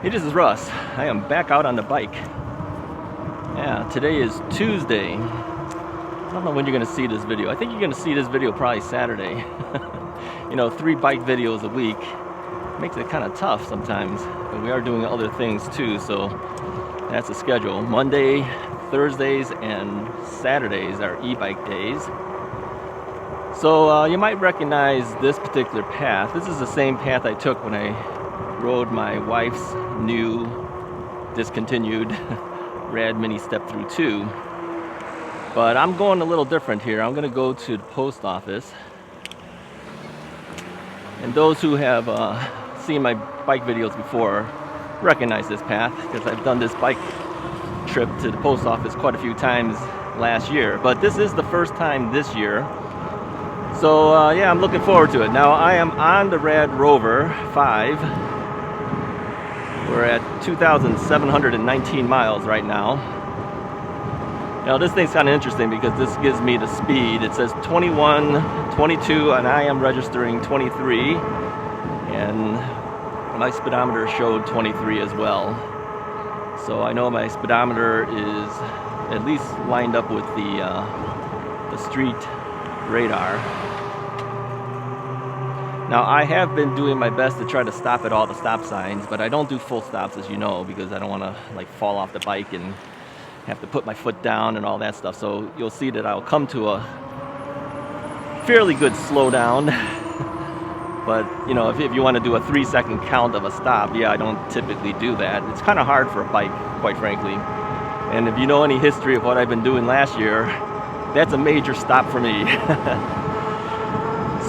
Hey, this is Russ. I am back out on the bike. Yeah, today is Tuesday. I don't know when you're going to see this video. I think you're going to see this video probably Saturday. You know, 3 bike videos a week makes it kind of tough sometimes. But we are doing other things too, so that's the schedule. Monday, Thursdays, and Saturdays are e-bike days. So you might recognize this particular path. This is the same path I took when I rode my wife's new discontinued Rad Mini Step Through 2. But I'm going a little different here. I'm going to go to the post office. And those who have seen my bike videos before recognize this path, because I've done this bike trip to the post office quite a few times last year. But this is the first time this year. So yeah, I'm looking forward to it. Now I am on the radrover 5. We're at 2,719 miles right now. Now this thing's kind of interesting because this gives me the speed. It says 21, 22, and I am registering 23. And my speedometer showed 23 as well. So I know my speedometer is at least lined up with the street radar. Now I have been doing my best to try to stop at all the stop signs, but I don't do full stops, as you know, because I don't want to like fall off the bike and have to put my foot down and all that stuff. So you'll see that I'll come to a fairly good slowdown. But you know, if you want to do a 3-second count of a stop, yeah, I don't typically do that. It's kind of hard for a bike, quite frankly. And if you know any history of what I've been doing last year, that's a major stop for me.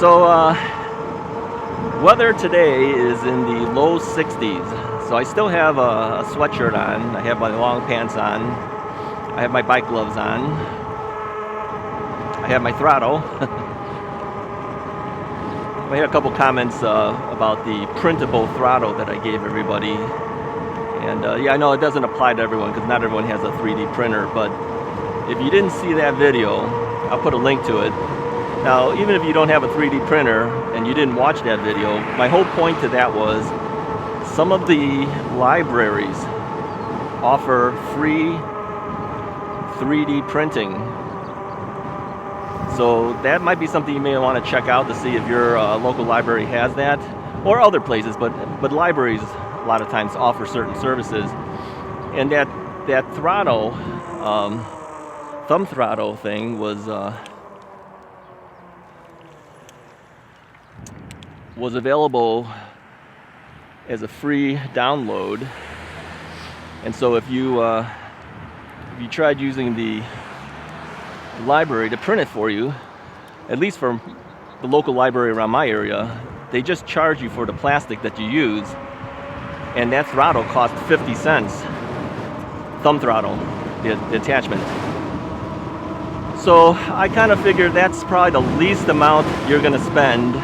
So weather today is in the low 60s. So I still have a sweatshirt on. I have my long pants on. I have my bike gloves on. I have my throttle. I had a couple comments about the printable throttle that I gave everybody. And yeah, I know it doesn't apply to everyone because not everyone has a 3D printer. But if you didn't see that video, I'll put a link to it. Now, even if you don't have a 3D printer and you didn't watch that video, my whole point to that was some of the libraries offer free 3D printing. So that might be something you may want to check out to see if your local library has that, or other places, but libraries a lot of times offer certain services. And that throttle, thumb throttle thing was available as a free download. And so if you tried using the library to print it for you, at least for the local library around my area, they just charge you for the plastic that you use, and that throttle cost 50 cents. Thumb throttle, the attachment. So I kind of figured that's probably the least amount you're going to spend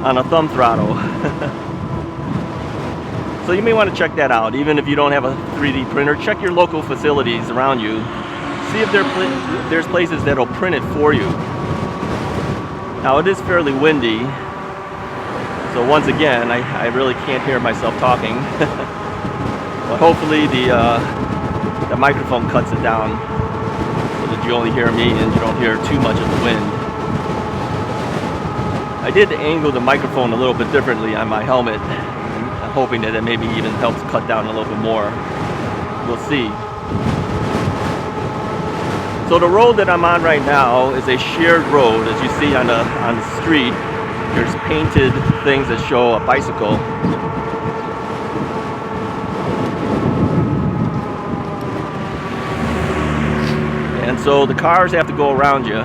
on a thumb throttle. So you may want to check that out. Even if you don't have a 3D printer, check your local facilities around you. See if there's places that'll print it for you. Now it is fairly windy, so once again I really can't hear myself talking. But hopefully the microphone cuts it down so that you only hear me and you don't hear too much of the wind. I did angle the microphone a little bit differently on my helmet, hoping that it maybe even helps cut down a little bit more. We'll see. So the road that I'm on right now is a shared road. As you see on the street, there's painted things that show a bicycle. And so the cars have to go around you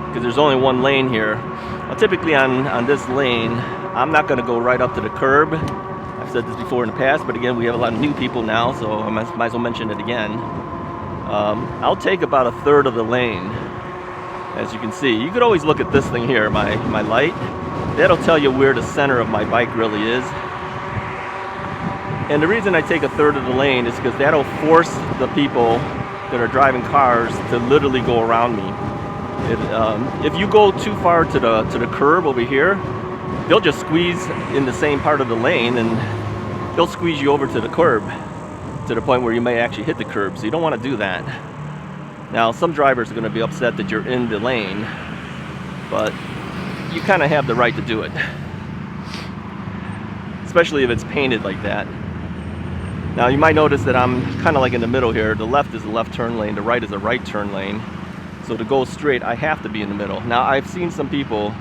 because there's only one lane here. Now, typically on this lane, I'm not going to go right up to the curb. I've said this before in the past, but again, we have a lot of new people now, so I might as well mention it again. I'll take about 1/3 of the lane, as you can see. You could always look at this thing here, my light. That'll tell you where the center of my bike really is. And the reason I take 1/3 of the lane is because that'll force the people that are driving cars to literally go around me. If you go too far to the curb over here, they'll just squeeze in the same part of the lane and he'll squeeze you over to the curb, to the point where you may actually hit the curb. So you don't want to do that. Now, some drivers are going to be upset that you're in the lane, but you kind of have the right to do it, especially if it's painted like that. Now, you might notice that I'm kind of like in the middle here. The left is a left turn lane, the right is a right turn lane. So to go straight, I have to be in the middle. Now, I've seen some people,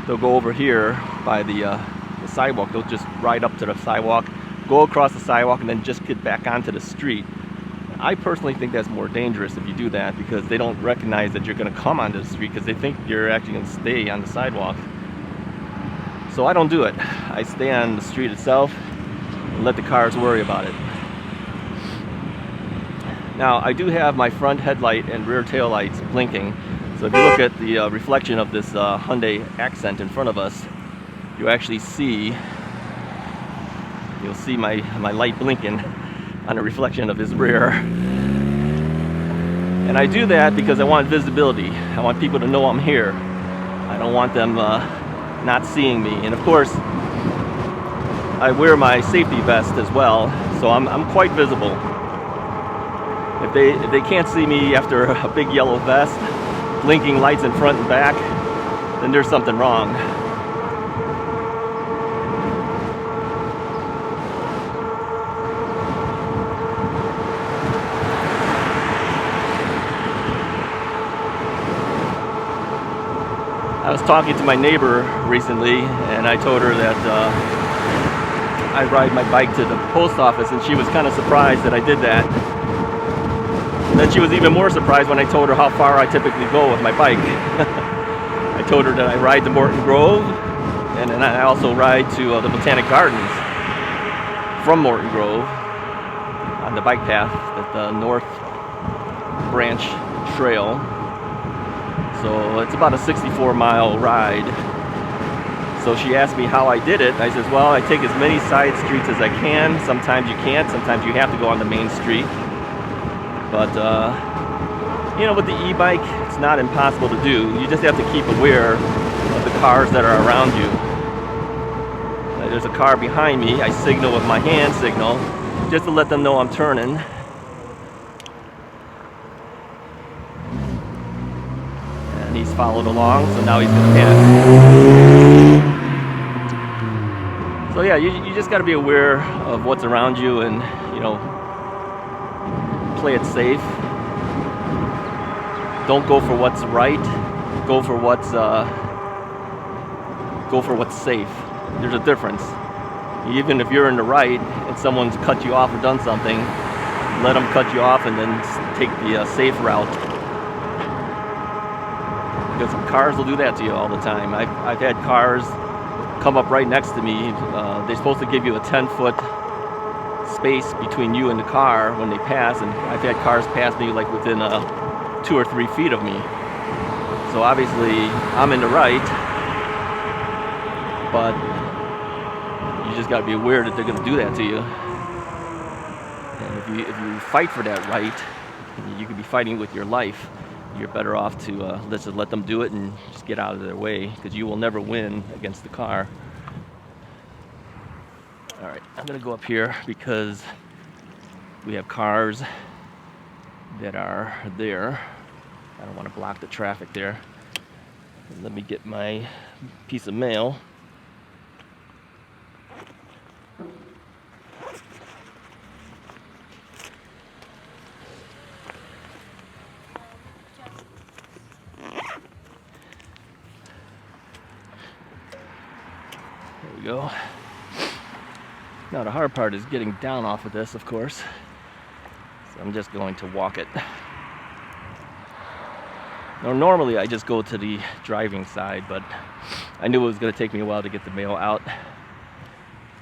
they'll go over here by the sidewalk. They'll just ride up to the sidewalk, go across the sidewalk, and then just get back onto the street. I personally think that's more dangerous if you do that, because they don't recognize that you're going to come onto the street, because they think you're actually going to stay on the sidewalk. So I don't do it. I stay on the street itself and let the cars worry about it. Now, I do have my front headlight and rear tail lights blinking. So if you look at the reflection of this Hyundai Accent in front of us, you actually see, you'll see my light blinking on a reflection of his rear. And I do that because I want visibility. I want people to know I'm here. I don't want them not seeing me. And of course, I wear my safety vest as well, so I'm quite visible. If they can't see me after a big yellow vest, blinking lights in front and back, then there's something wrong. I was talking to my neighbor recently, and I told her that I ride my bike to the post office, and she was kind of surprised that I did that. And then she was even more surprised when I told her how far I typically go with my bike. I told her that I ride to Morton Grove, and then I also ride to the Botanic Gardens from Morton Grove on the bike path at the North Branch Trail. So it's about a 64-mile ride. So she asked me how I did it. I says, well, I take as many side streets as I can. Sometimes you can't. Sometimes you have to go on the main street. But, you know, with the e-bike, it's not impossible to do. You just have to keep aware of the cars that are around you. There's a car behind me. I signal with my hand signal just to let them know I'm turning. And he's followed along, so now he's going to pass. So yeah, you just got to be aware of what's around you, and, you know, play it safe. Don't go for what's right. Go for what's safe. There's a difference. Even if you're in the right and someone's cut you off or done something, let them cut you off and then take the safe route. Because cars will do that to you all the time. I've had cars come up right next to me. They're supposed to give you a 10-foot space between you and the car when they pass, and I've had cars pass me like within 2 or 3 feet of me. So obviously I'm in the right, but you just got to be aware that they're going to do that to you. And if you fight for that right, you could be fighting with your life. You're better off to just let them do it and just get out of their way, because you will never win against the car. All right, I'm gonna go up here because we have cars that are there. I don't want to block the traffic there. Let me get my piece of mail. There we go. Now the hard part is getting down off of this, of course. So I'm just going to walk it. Now normally I just go to the driving side, but I knew it was going to take me a while to get the mail out.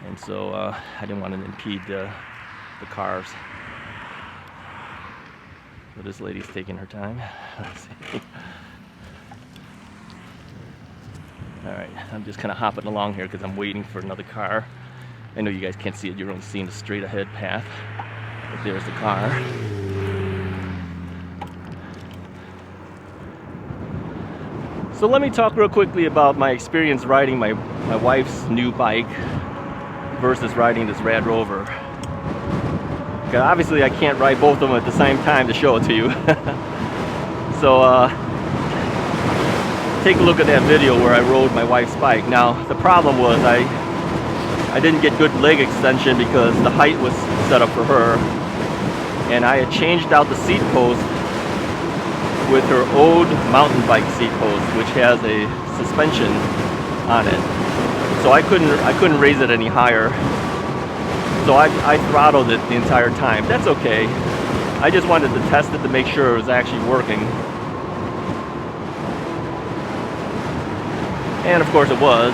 And so I didn't want to impede the cars. So this lady's taking her time. Let's see. Alright, I'm just kind of hopping along here because I'm waiting for another car. I know you guys can't see it, you're only seeing the straight ahead path. But there's the car. So let me talk real quickly about my experience riding my wife's new bike. versus riding this radrover. Okay, obviously I can't ride both of them at the same time to show it to you. So take a look at that video where I rode my wife's bike. Now the problem was I didn't get good leg extension because the height was set up for her, and I had changed out the seat post with her old mountain bike seat post, which has a suspension on it. So I couldn't raise it any higher. So I throttled it the entire time. That's okay. I just wanted to test it to make sure it was actually working. And of course it was.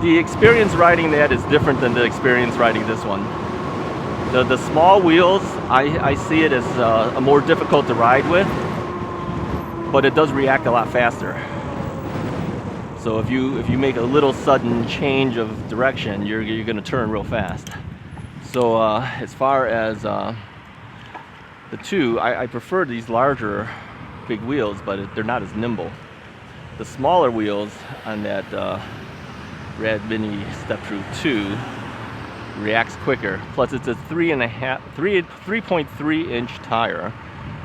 The experience riding that is different than the experience riding this one. The small wheels, I see it as more difficult to ride with, but it does react a lot faster. So if you make a little sudden change of direction, you're going to turn real fast. So as far as the two, I prefer these larger big wheels, but they're not as nimble. The smaller wheels on that Rad Mini Step Through 2 reacts quicker. Plus it's a 3.3 inch tire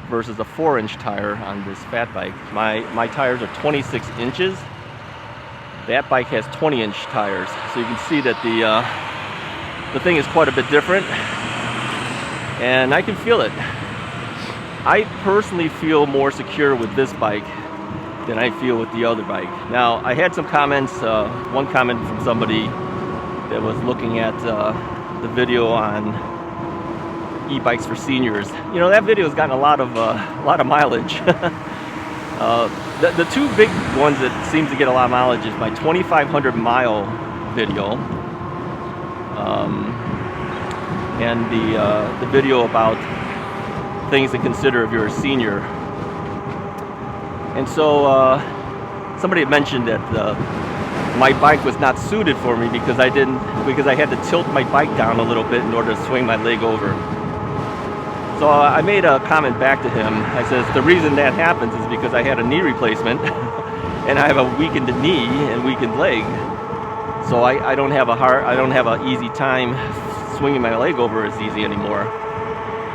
versus a 4-inch tire on this fat bike. My tires are 26 inches. That bike has 20-inch tires. So you can see that the thing is quite a bit different, and I can feel it. I personally feel more secure with this bike than I feel with the other bike. Now, I had some comments, one comment from somebody that was looking at the video on e-bikes for seniors. You know, that video has gotten a lot of mileage. The two big ones that seem to get a lot of mileage is my 2,500 mile video, and the video about things to consider if you're a senior. And so somebody had mentioned that my bike was not suited for me because I had to tilt my bike down a little bit in order to swing my leg over. So I made a comment back to him. I says the reason that happens is because I had a knee replacement and I have a weakened knee and weakened leg. So I don't have an easy time swinging my leg over as easy anymore.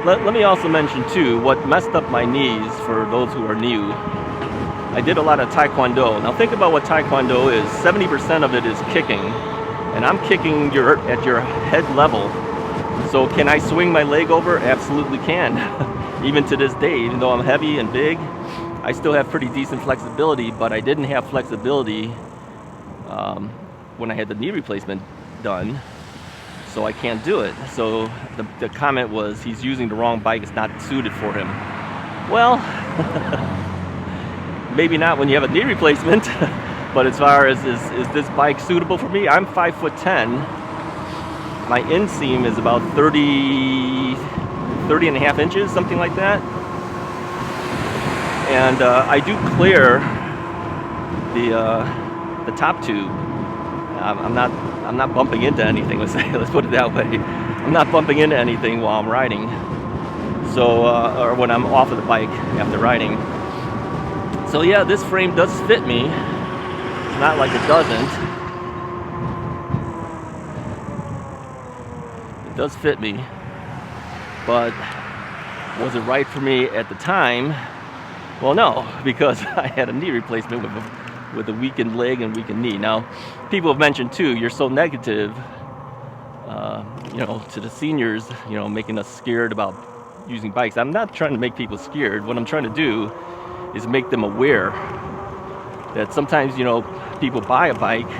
Let me also mention too, what messed up my knees for those who are new. I did a lot of Taekwondo. Now think about what Taekwondo is. 70% of it is kicking, and I'm kicking at your head level. So can I swing my leg over? Absolutely can. Even to this day, even though I'm heavy and big, I still have pretty decent flexibility, but I didn't have flexibility when I had the knee replacement done, so I can't do it. So the comment was, he's using the wrong bike, it's not suited for him. Well, maybe not when you have a knee replacement, but as far as is this bike suitable for me? I'm 5'10". My inseam is about 30 and a half inches, something like that. And I do clear the top tube. I'm not bumping into anything. Let's put it that way. I'm not bumping into anything while I'm riding. So or when I'm off of the bike after riding. So yeah, this frame does fit me. It's not like it doesn't. It does fit me. But was it right for me at the time? Well, no, because I had a knee replacement with a weakened leg and weakened knee. Now, people have mentioned too, you're so negative, to the seniors, making us scared about using bikes. I'm not trying to make people scared. What I'm trying to do is make them aware that sometimes, people buy a bike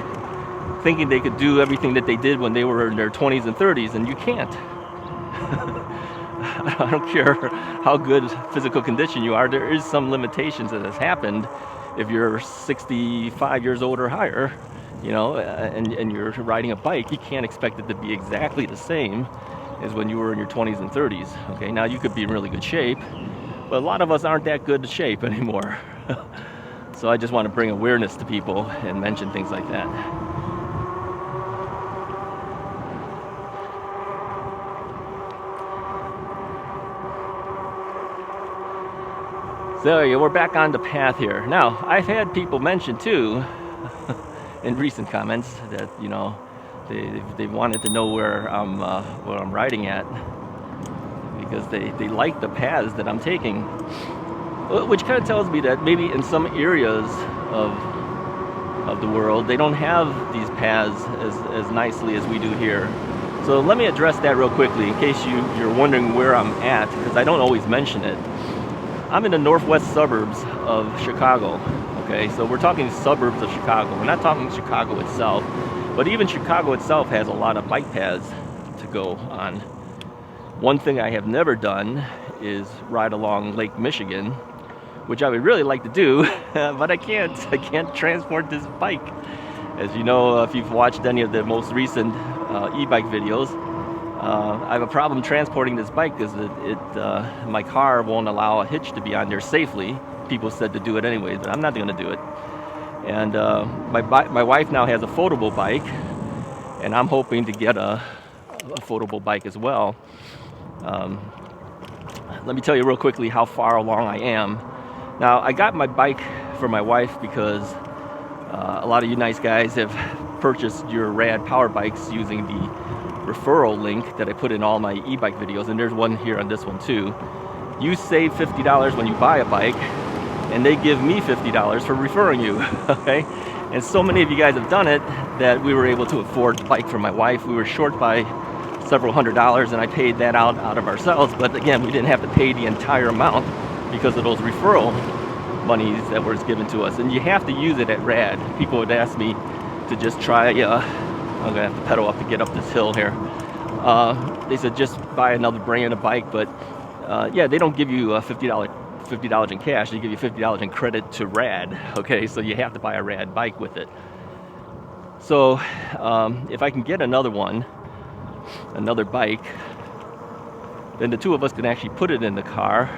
thinking they could do everything that they did when they were in their 20s and 30s, and you can't. I don't care how good physical condition you are, there is some limitations that has happened if you're 65 years old or higher, and you're riding a bike. You can't expect it to be exactly the same as when you were in your 20s and 30s. Okay, now you could be in really good shape, but a lot of us aren't that good in shape anymore. So I just want to bring awareness to people and mention things like that. So yeah, we're back on the path here. Now, I've had people mention too, in recent comments, that they wanted to know where I'm riding at, because they like the paths that I'm taking, which kind of tells me that maybe in some areas of the world they don't have these paths as nicely as we do here. So let me address that real quickly in case you're wondering where I'm at, because I don't always mention it. I'm in the northwest suburbs of Chicago. Okay, so we're talking suburbs of Chicago. We're not talking Chicago itself, but even Chicago itself has a lot of bike paths to go on. One thing I have never done is ride along Lake Michigan, which I would really like to do, but I can't transport this bike. As you know, if you've watched any of the most recent e-bike videos, I have a problem transporting this bike because my car won't allow a hitch to be on there safely. People said to do it anyway, but I'm not going to do it. And my wife now has a foldable bike, and I'm hoping to get a foldable bike as well. Let me tell you real quickly how far along I am. Now, I got my bike for my wife because a lot of you nice guys have purchased your Rad power bikes using the referral link that I put in all my e-bike videos, and there's one here on this one too. You save $50 when you buy a bike, and they give me $50 for referring you. Okay, and so many of you guys have done it that we were able to afford the bike for my wife. We were short by several $100s, and I paid that out of ourselves, but again, we didn't have to pay the entire amount because of those referral monies that was given to us. And you have to use it at Rad. People would ask me to just try, I'm gonna have to pedal up to get up this hill here. They said just buy another brand of bike, but yeah, they don't give you $50 in cash. They give you $50 in credit to Rad. Okay, so you have to buy a Rad bike with it. So if I can get another bike, then the two of us can actually put it in the car,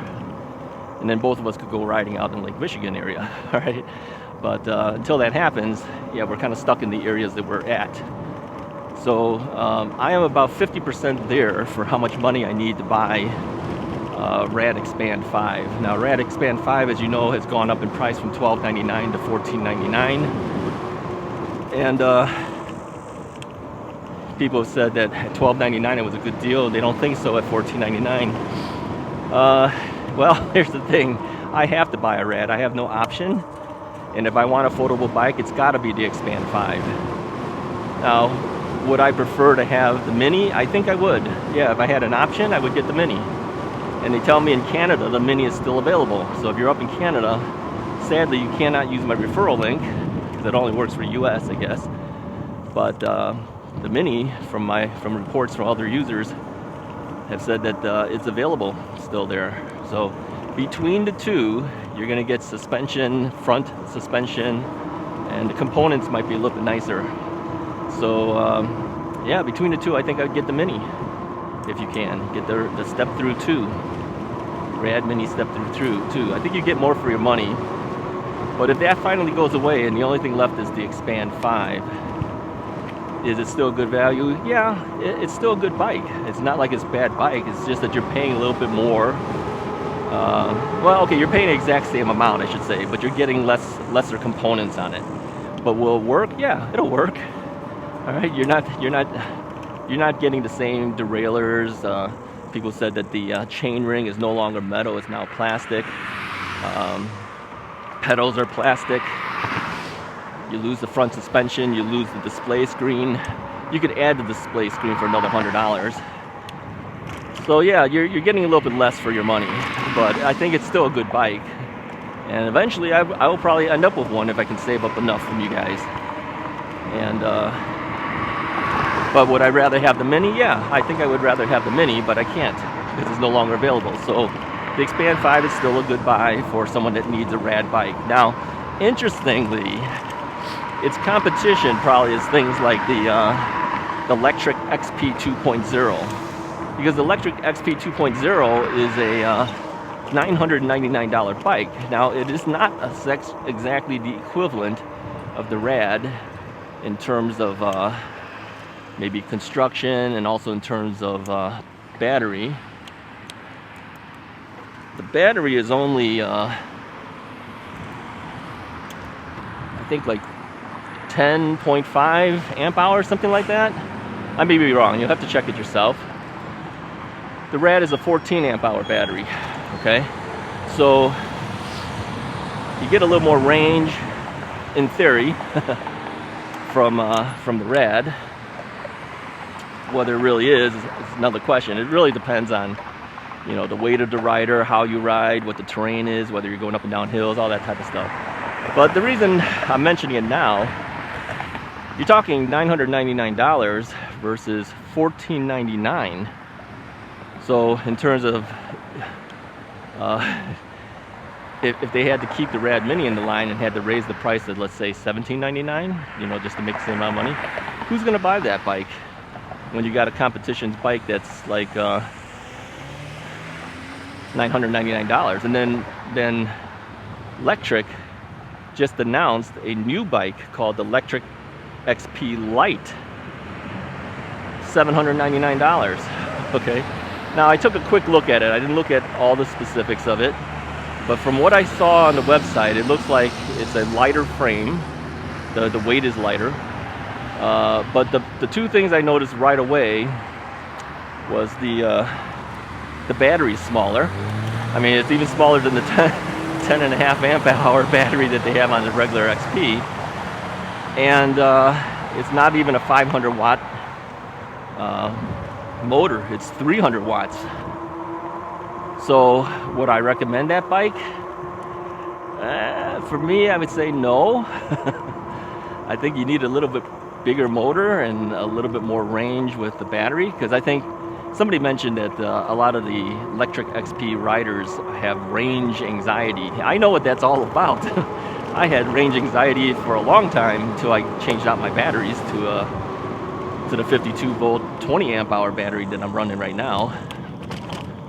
and then both of us could go riding out in Lake Michigan area. All right, but until that happens, yeah, we're kind of stuck in the areas that we're at. So I am about 50% there for how much money I need to buy Rad Expand 5. Now, Rad Expand 5, as you know, has gone up in price from $12.99 to $14.99. And people have said that at $12.99 it was a good deal. They don't think so at $14.99. Well, here's the thing. I have to buy a Rad. I have no option. And if I want a foldable bike, it's got to be the Expand 5. Now, would I prefer to have the Mini? I think I would. Yeah, if I had an option, I would get the Mini. And they tell me in Canada the Mini is still available. So if you're up in Canada, sadly you cannot use my referral link, because it only works for US, I guess. But the Mini, from reports from other users, have said that it's available still there. So between the two, you're going to get suspension, front suspension, and the components might be a little bit nicer. So yeah, between the two, I think I'd get the Mini, if you can. Get the Step Through 2. Rad Mini Step Through 2. I think you get more for your money. But if that finally goes away and the only thing left is the Expand 5, is it still good value? Yeah, it's still a good bike. It's not like it's a bad bike. It's just that you're paying a little bit more. Well, okay, you're paying the exact same amount, I should say, but you're getting lesser components on it. But will it work? Yeah, it'll work. All right, you're not getting the same derailleurs. People said that the chain ring is no longer metal; it's now plastic. Pedals are plastic. You lose the front suspension. You lose the display screen. You could add the display screen for another $100. So yeah, you're getting a little bit less for your money, but I think it's still a good bike. And eventually, I will probably end up with one if I can save up enough from you guys. And but would I rather have the Mini? Yeah, I think I would rather have the Mini, but I can't because it's no longer available. So the Expand 5 is still a good buy for someone that needs a Rad bike. Now, interestingly, its competition probably is things like the Electric XP 2.0, because the Electric XP 2.0 is a $999 bike. Now, it is not exactly the equivalent of the Rad in terms of maybe construction and also in terms of battery. The battery is only think like 10.5 amp hours, something like that. I may be wrong, you'll have to check it yourself. The Rad is a 14 amp hour battery, okay? So you get a little more range in theory from the Rad. Whether it really is another question. It really depends on, you know, the weight of the rider, how you ride, what the terrain is, whether you're going up and down hills, all that type of stuff. But the reason I'm mentioning it now, you're talking $999 versus $1,499. So in terms of if they had to keep the Rad Mini in the line and had to raise the price to, let's say, $1,799, you know, just to make the same amount of money, who's going to buy that bike when you got a competition's bike that's like $999? And then Electric just announced a new bike called the Electric XP Lite, $799. Okay, now I took a quick look at it. I didn't look at all the specifics of it, but from what I saw on the website, it looks like it's a lighter frame. The weight is lighter, but the two things I noticed right away was the battery's smaller. I mean, it's even smaller than the 10.5 amp hour battery that they have on the regular XP. And it's not even a 500 watt motor, it's 300 watts. So would I recommend that bike? For me, I would say no. I think you need a little bit bigger motor and a little bit more range with the battery, because I think somebody mentioned that a lot of the Electric XP riders have range anxiety. I know what that's all about. I had range anxiety for a long time until I changed out my batteries to the 52 volt 20 amp hour battery that I'm running right now.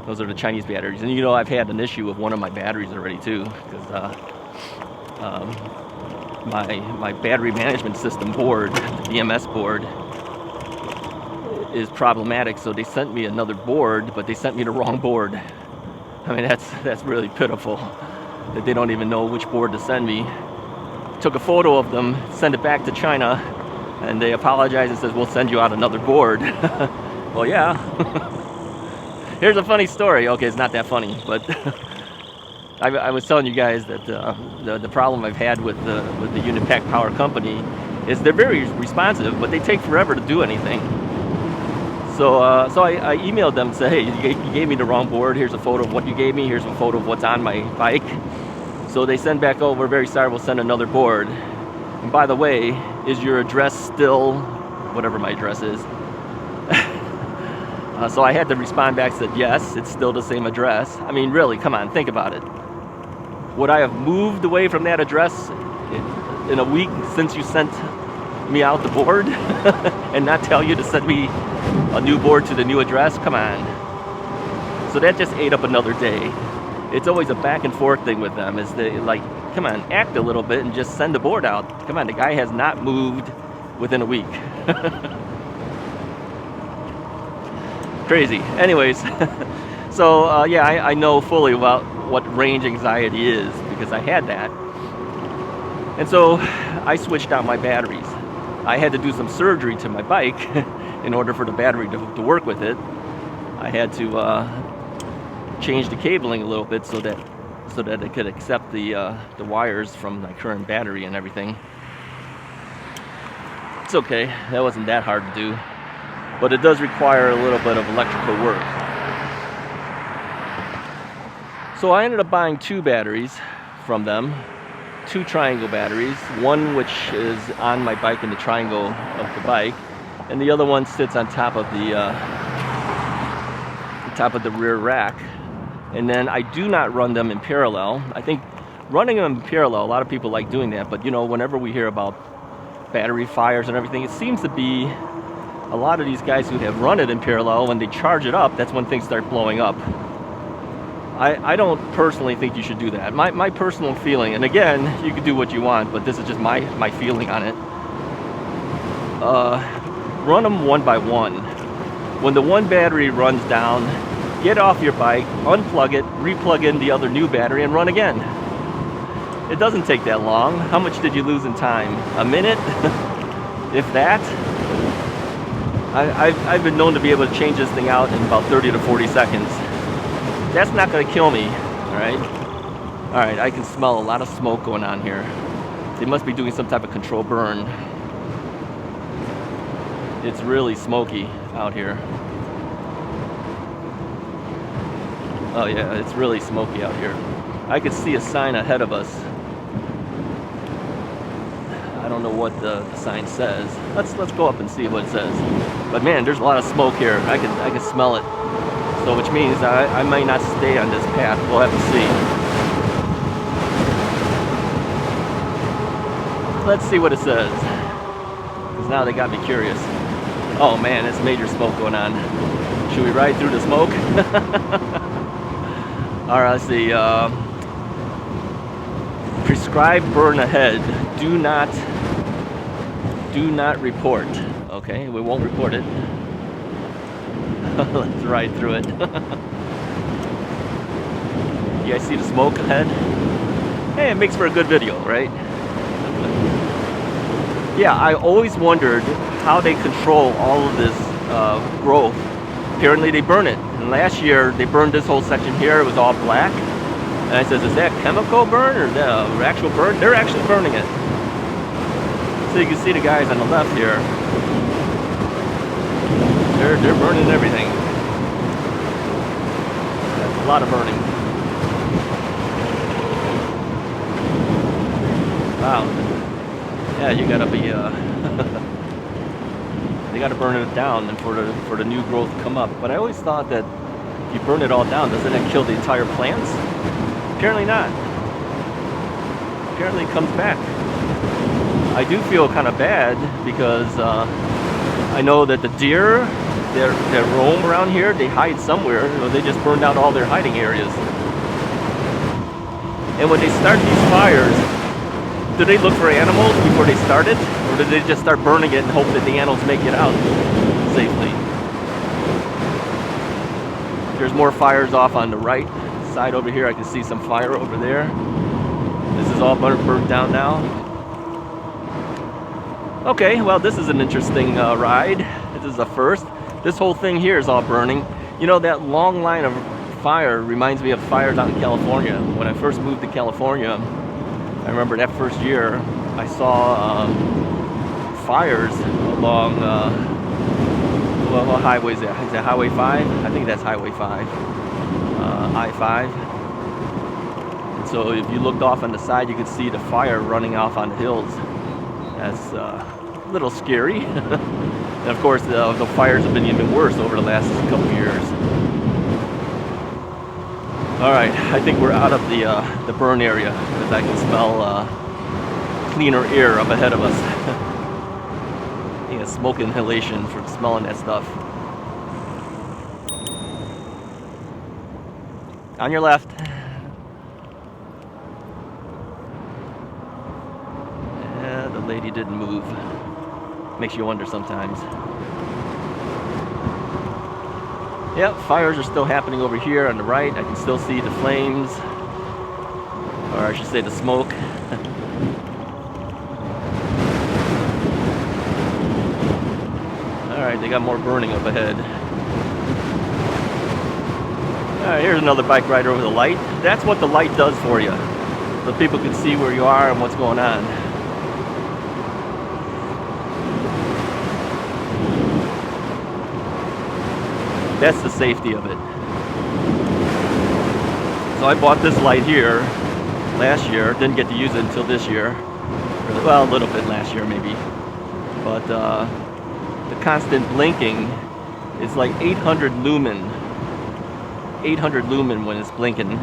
Those are the Chinese batteries. And you know, I've had an issue with one of my batteries already too, because my battery management system board, the BMS board, is problematic. So they sent me another board, but they sent me the wrong board. I mean, that's really pitiful that they don't even know which board to send me. Took a photo of them, sent it back to China, and they apologized and says, we'll send you out another board. Well, yeah. Here's a funny story. Okay, it's not that funny, but I was telling you guys that the problem I've had with the Unipack Power Company is they're very responsive, but they take forever to do anything. So I emailed them and said, hey, you gave me the wrong board. Here's a photo of what you gave me. Here's a photo of what's on my bike. So they send back, oh, we're very sorry, we'll send another board. And by the way, is your address still whatever my address is? So I had to respond back, said, yes, it's still the same address. I mean, really, come on, think about it. Would I have moved away from that address in a week since you sent me out the board and not tell you to send me a new board to the new address? Come on. So that just ate up another day. It's always a back and forth thing with them. Is they like, come on, act a little bit and just send the board out. Come on, the guy has not moved within a week. Crazy. Anyways, so yeah, I know fully about what range anxiety is because I had that. And so I switched out my batteries. I had to do some surgery to my bike in order for the battery to work with it. I had to change the cabling a little bit so that it could accept the wires from my current battery and everything. It's okay, that wasn't that hard to do, but it does require a little bit of electrical work. So I ended up buying two batteries from them, two triangle batteries, one which is on my bike in the triangle of the bike, and the other one sits on top of the rear rack. And then I do not run them in parallel. I think running them in parallel, a lot of people like doing that, but you know, whenever we hear about battery fires and everything, it seems to be a lot of these guys who have run it in parallel, when they charge it up, that's when things start blowing up. I don't personally think you should do that. My personal feeling, and again, you can do what you want, but this is just my feeling on it. Run them one by one. When the one battery runs down, get off your bike, unplug it, replug in the other new battery, and run again. It doesn't take that long. How much did you lose in time? A minute? If that? I've been known to be able to change this thing out in about 30 to 40 seconds. That's not going to kill me, all right? All right, I can smell a lot of smoke going on here. They must be doing some type of control burn. It's really smoky out here. Oh yeah, it's really smoky out here. I could see a sign ahead of us. I don't know what the sign says. Let's go up and see what it says. But man, there's a lot of smoke here. I can smell it. So which means I might not stay on this path. We'll have to see. Let's see what it says. Because now they got me curious. Oh man, it's major smoke going on. Should we ride through the smoke? All right, let's see. Prescribed burn ahead. Do not report. Okay, we won't report it. Let's ride through it. You guys see the smoke ahead? Hey, it makes for a good video, right? Yeah, I always wondered how they control all of this growth. Apparently they burn it. And last year they burned this whole section here. It was all black. And I says, is that chemical burn or the actual burn? They're actually burning it. So you can see the guys on the left here. They're burning everything. That's a lot of burning. Wow. Yeah, you gotta be they gotta burn it down and for the new growth to come up. But I always thought that if you burn it all down, doesn't that kill the entire plants? Apparently not. Apparently it comes back. I do feel kind of bad because I know that the deer that roam around here, they hide somewhere. You know, they just burned out all their hiding areas. And when they start these fires, do they look for animals before they start it? Or do they just start burning it and hope that the animals make it out safely? There's more fires off on the right side over here. I can see some fire over there. This is all burnt down now. Okay, well, this is an interesting ride. This is the first. This whole thing here is all burning. You know, that long line of fire reminds me of fires out in California. When I first moved to California, I remember that first year, I saw fires along, what highway is that? Is that Highway 5? I think that's Highway 5, I-5. And so if you looked off on the side, you could see the fire running off on the hills. That's a little scary. And of course, the fires have been even worse over the last couple years. All right, I think we're out of the burn area because I can smell cleaner air up ahead of us. Yeah, smoke inhalation from smelling that stuff. On your left. Yeah, the lady didn't move. Makes you wonder sometimes. Yep, fires are still happening over here on the right. I can still see the flames, or I should say the smoke. Alright, they got more burning up ahead. Alright, here's another bike rider over the light. That's what the light does for you, so people can see where you are and what's going on. That's the safety of it. So I bought this light here last year. Didn't get to use it until this year. Well, a little bit last year maybe. But the constant blinking is like 800 lumen. 800 lumen when it's blinking.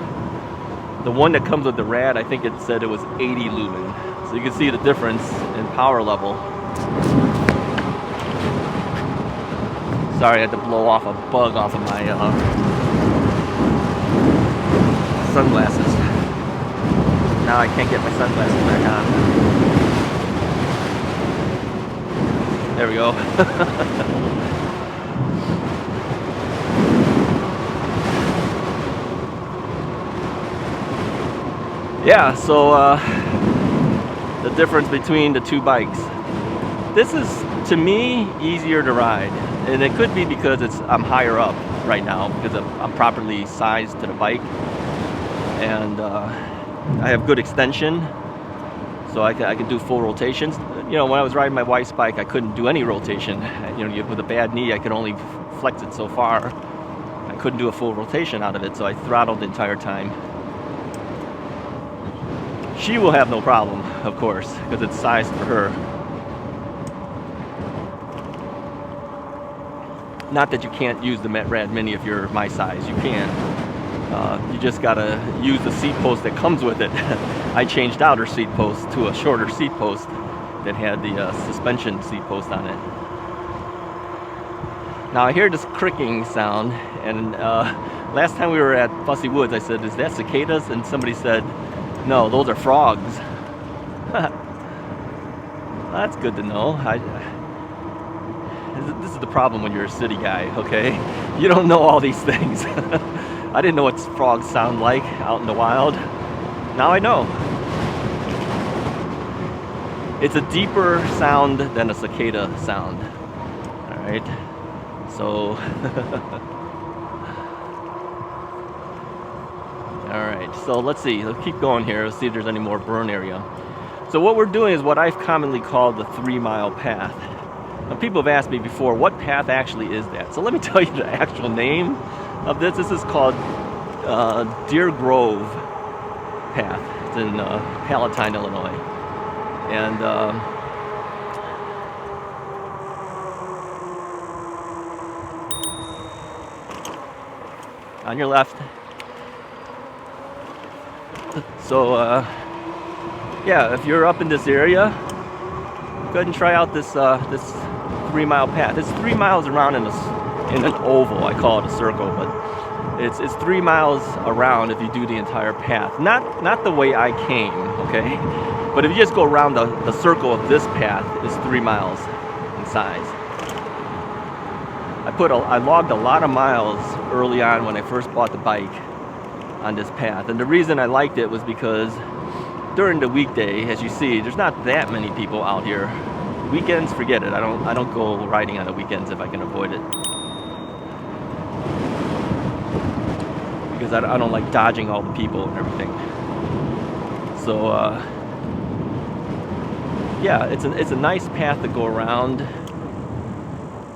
The one that comes with the Rad, I think it said it was 80 lumen. So you can see the difference in power level. Sorry, I had to blow off a bug off of my sunglasses. Now I can't get my sunglasses back on. There we go. Yeah, so the difference between the two bikes. This is, to me, easier to ride. And it could be because I'm higher up right now because I'm properly sized to the bike. And I have good extension, so I can do full rotations. You know, when I was riding my wife's bike, I couldn't do any rotation. You know, with a bad knee, I could only flex it so far. I couldn't do a full rotation out of it, so I throttled the entire time. She will have no problem, of course, because it's sized for her. Not that you can't use the Rad Mini if you're my size, you can. You just gotta use the seat post that comes with it. I changed out her seat post to a shorter seat post that had the suspension seat post on it. Now I hear this cricking sound, and last time we were at Fussy Woods, I said, "Is that cicadas?" And somebody said, "No, those are frogs." That's good to know. This is the problem when you're a city guy, okay? You don't know all these things. I didn't know what frogs sound like out in the wild. Now I know. It's a deeper sound than a cicada sound. All right, so. All right, so let's see. Let's keep going here. Let's see if there's any more burn area. So what we're doing is what I've commonly called the 3-mile path. Now, people have asked me before, what path actually is that? So let me tell you the actual name of this. This is called Deer Grove Path. It's in Palatine, Illinois. And on your left. So yeah, if you're up in this area, go ahead and try out this 3-mile path. It's 3 miles around in an oval. I call it a circle, but it's 3 miles around if you do the entire path. Not the way I came, okay? But if you just go around the circle of this path, it's 3 miles in size. I logged a lot of miles early on when I first bought the bike on this path, and the reason I liked it was because during the weekday, as you see, there's not that many people out here. Weekends, forget it. I don't go riding on the weekends if I can avoid it, because I don't like dodging all the people and everything. So yeah, it's a nice path to go around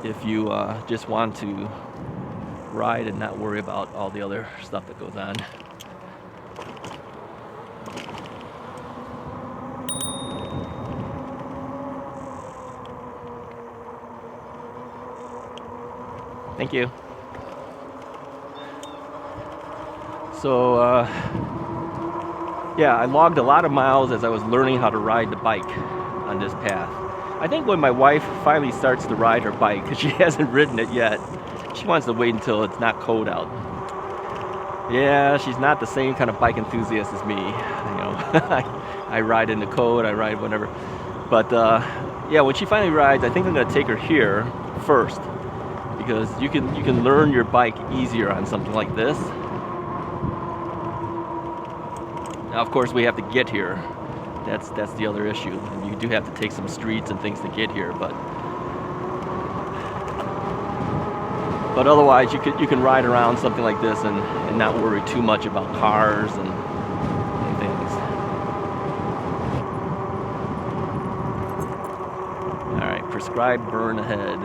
if you just want to ride and not worry about all the other stuff that goes on. Thank you. So yeah, I logged a lot of miles as I was learning how to ride the bike on this path. I think when my wife finally starts to ride her bike, because she hasn't ridden it yet, she wants to wait until it's not cold out. Yeah, she's not the same kind of bike enthusiast as me. You know, I ride in the cold, I ride whatever. But yeah, when she finally rides, I think I'm gonna take her here first, because you can learn your bike easier on something like this. Now, of course, we have to get here. That's the other issue. And you do have to take some streets and things to get here, but otherwise you can ride around something like this and not worry too much about cars and things. All right, prescribed burn ahead.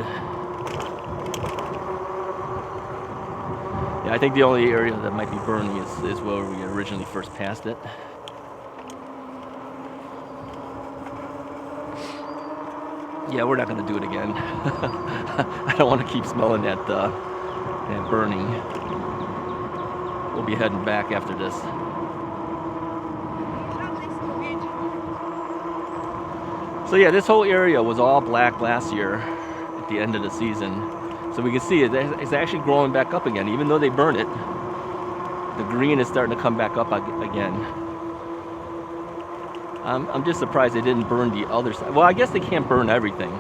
Yeah, I think the only area that might be burning is where we originally first passed it. Yeah, we're not going to do it again. I don't want to keep smelling that burning. We'll be heading back after this. So yeah, this whole area was all black last year at the end of the season. So we can see it's actually growing back up again. Even though they burned it, the green is starting to come back up again. I'm just surprised they didn't burn the other side. Well, I guess they can't burn everything.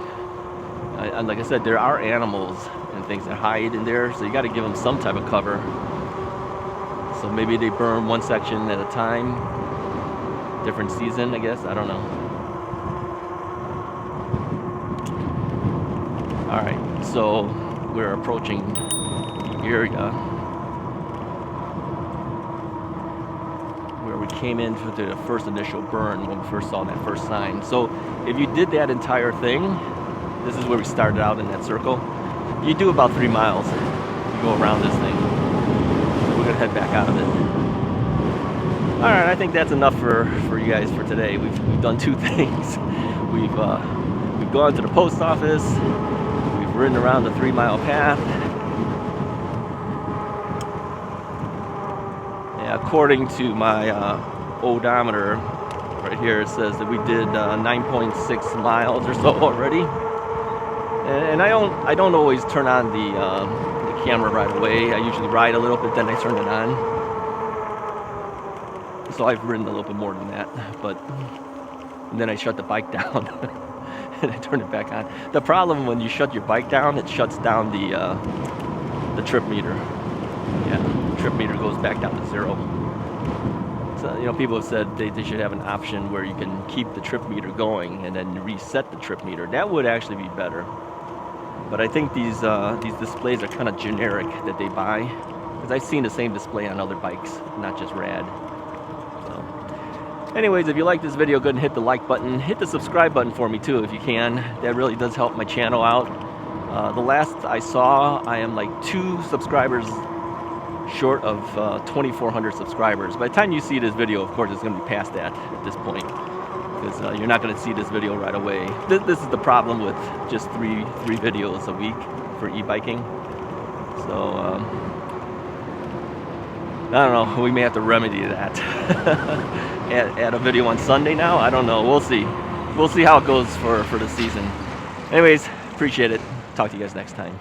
Like I said, there are animals and things that hide in there, so you got to give them some type of cover. So maybe they burn one section at a time. different season, I guess. I don't know. All right, so we're approaching the area where we came in for the first initial burn when we first saw that first sign. So if you did that entire thing, this is where we started out in that circle. You do about 3 miles. You go around this thing. So we're gonna head back out of it. All right, I think that's enough for you guys for today. We've done 2 things. We've gone to the post office. We've ridden around the 3-mile path. Yeah, according to my odometer right here, it says that we did 9.6 miles or so already. And I don't always turn on the camera right away. I usually ride a little bit, then I turn it on. So I've ridden a little bit more than that, and then I shut the bike down and I turn it back on. The problem when you shut your bike down, it shuts down the trip meter. Yeah, the trip meter goes back down to 0. So people have said they should have an option where you can keep the trip meter going and then reset the trip meter. That would actually be better. But I think these displays are kind of generic that they buy, because I've seen the same display on other bikes, not just Rad. Anyways, if you like this video, go ahead and hit the like button. Hit the subscribe button for me too if you can. That really does help my channel out. The last I saw, I am like 2 subscribers short of 2,400 subscribers. By the time you see this video, of course, it's going to be past that at this point, because you're not going to see this video right away. This is the problem with just three videos a week for e-biking. So I don't know, we may have to remedy that. add a video on Sunday now? I don't know, we'll see. We'll see how it goes for the season. Anyways, appreciate it. Talk to you guys next time.